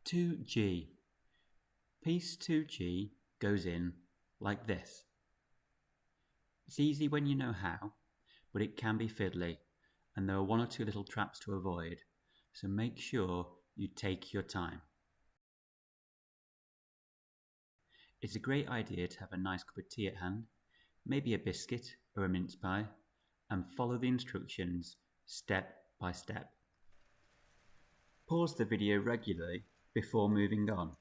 2G. Piece 2G goes in like this. It's easy when you know how, but it can be fiddly, and there are one or two little traps to avoid, so make sure you take your time. It's a great idea to have a nice cup of tea at hand, maybe a biscuit or a mince pie, and follow the instructions step by step. Pause the video regularly before moving on.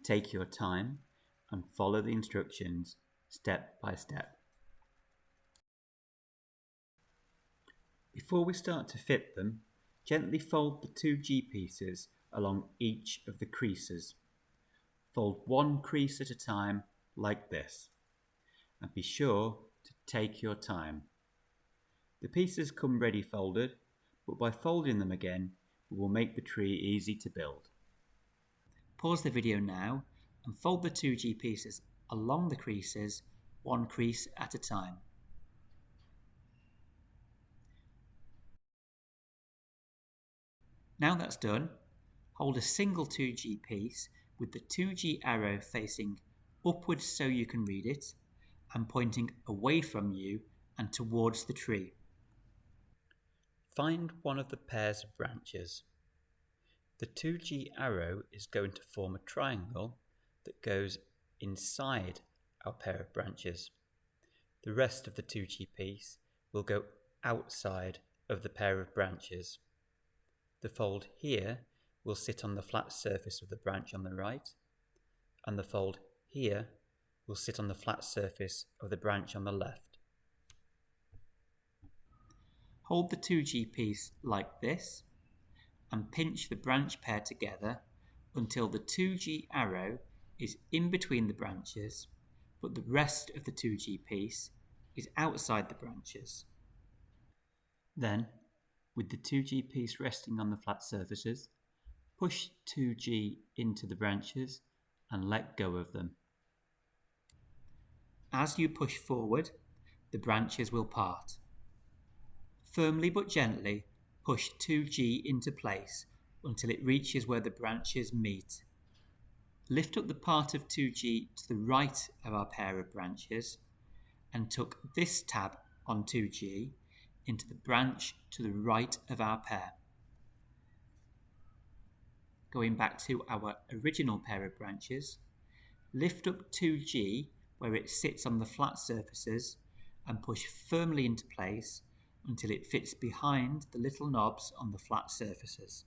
Take your time and follow the instructions step by step. Before we start to fit them, gently fold the 2G pieces along each of the creases. Fold one crease at a time like this, and be sure to take your time. The pieces come ready folded, but by folding them again, we will make the tree easy to build. Pause the video now and fold the 2G pieces along the creases, one crease at a time. Now that's done, hold a single 2G piece with the 2G arrow facing upwards so you can read it and pointing away from you and towards the tree. Find one of the pairs of branches. The 2G arrow is going to form a triangle that goes inside our pair of branches. The rest of the 2G piece will go outside of the pair of branches. The fold here will sit on the flat surface of the branch on the right, and the fold here will sit on the flat surface of the branch on the left. Hold the 2G piece like this and pinch the branch pair together until the 2G arrow is in between the branches, but the rest of the 2G piece is outside the branches. Then, with the 2G piece resting on the flat surfaces, push 2G into the branches and let go of them. As you push forward, the branches will part. Firmly but gently push 2G into place until it reaches where the branches meet. Lift up the part of 2G to the right of our pair of branches and tuck this tab on 2G into the branch to the right of our pair. Going back to our original pair of branches, lift up 2G where it sits on the flat surfaces and push firmly into place until it fits behind the little knobs on the flat surfaces.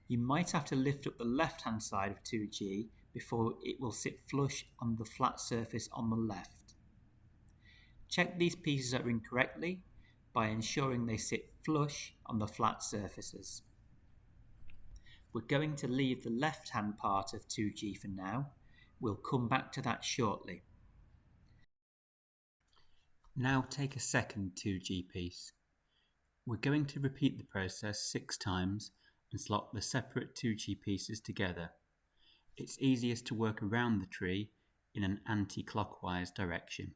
You might have to lift up the left-hand side of 2G before it will sit flush on the flat surface on the left. Check these pieces are in correctly by ensuring they sit flush on the flat surfaces. We're going to leave the left-hand part of 2G for now. We'll come back to that shortly. Now take a second 2G piece. We're going to repeat the process 6 times and slot the separate 2G pieces together. It's easiest to work around the tree in an anti-clockwise direction.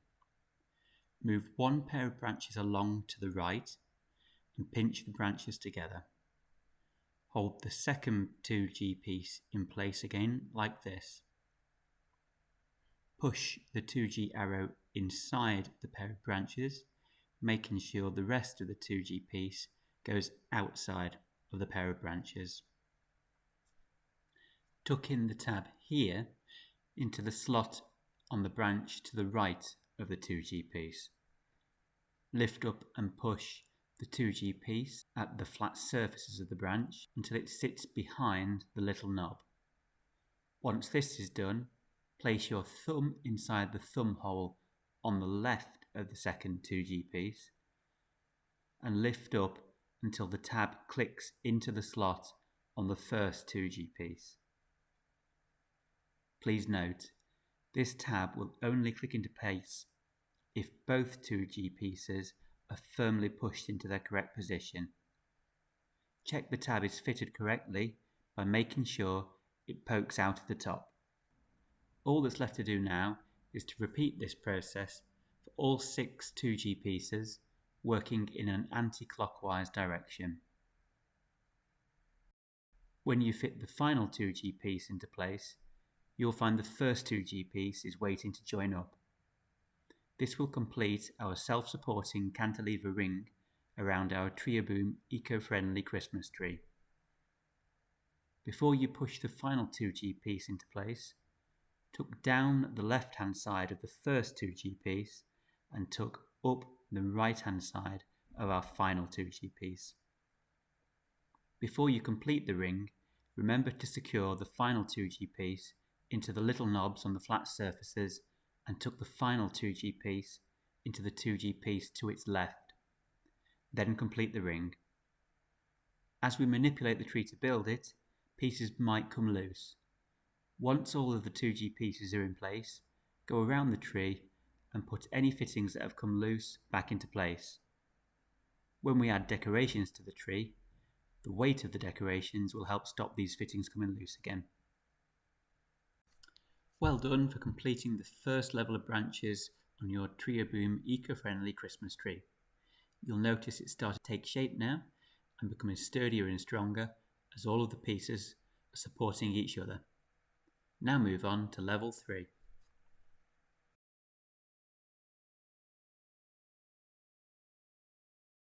Move one pair of branches along to the right and pinch the branches together. Hold the second 2G piece in place again like this. Push the 2G arrow inside the pair of branches, making sure the rest of the 2G piece goes outside of the pair of branches. Tuck in the tab here into the slot on the branch to the right of the 2G piece. Lift up and push the 2G piece at the flat surfaces of the branch until it sits behind the little knob. Once this is done, place your thumb inside the thumb hole on the left of the second 2G piece and lift up until the tab clicks into the slot on the first 2G piece. Please note, this tab will only click into place if both 2G pieces are firmly pushed into their correct position. Check the tab is fitted correctly by making sure it pokes out of the top. All that's left to do now is to repeat this process for all 6 2G pieces, working in an anti-clockwise direction. When you fit the final 2G piece into place, you'll find the first 2G piece is waiting to join up. This will complete our self-supporting cantilever ring around our TrioBoom eco-friendly Christmas tree. Before you push the final 2G piece into place, tuck down the left-hand side of the first 2G piece and tuck up the right-hand side of our final 2G piece. Before you complete the ring, remember to secure the final 2G piece into the little knobs on the flat surfaces and tuck the final 2G piece into the 2G piece to its left. Then complete the ring. As we manipulate the tree to build it, pieces might come loose. Once all of the 2G pieces are in place, go around the tree and put any fittings that have come loose back into place. When we add decorations to the tree, the weight of the decorations will help stop these fittings coming loose again. Well done for completing the first level of branches on your TrioBoom eco-friendly Christmas tree. You'll notice it's starting to take shape now and becoming sturdier and stronger as all of the pieces are supporting each other. Now move on to level 3.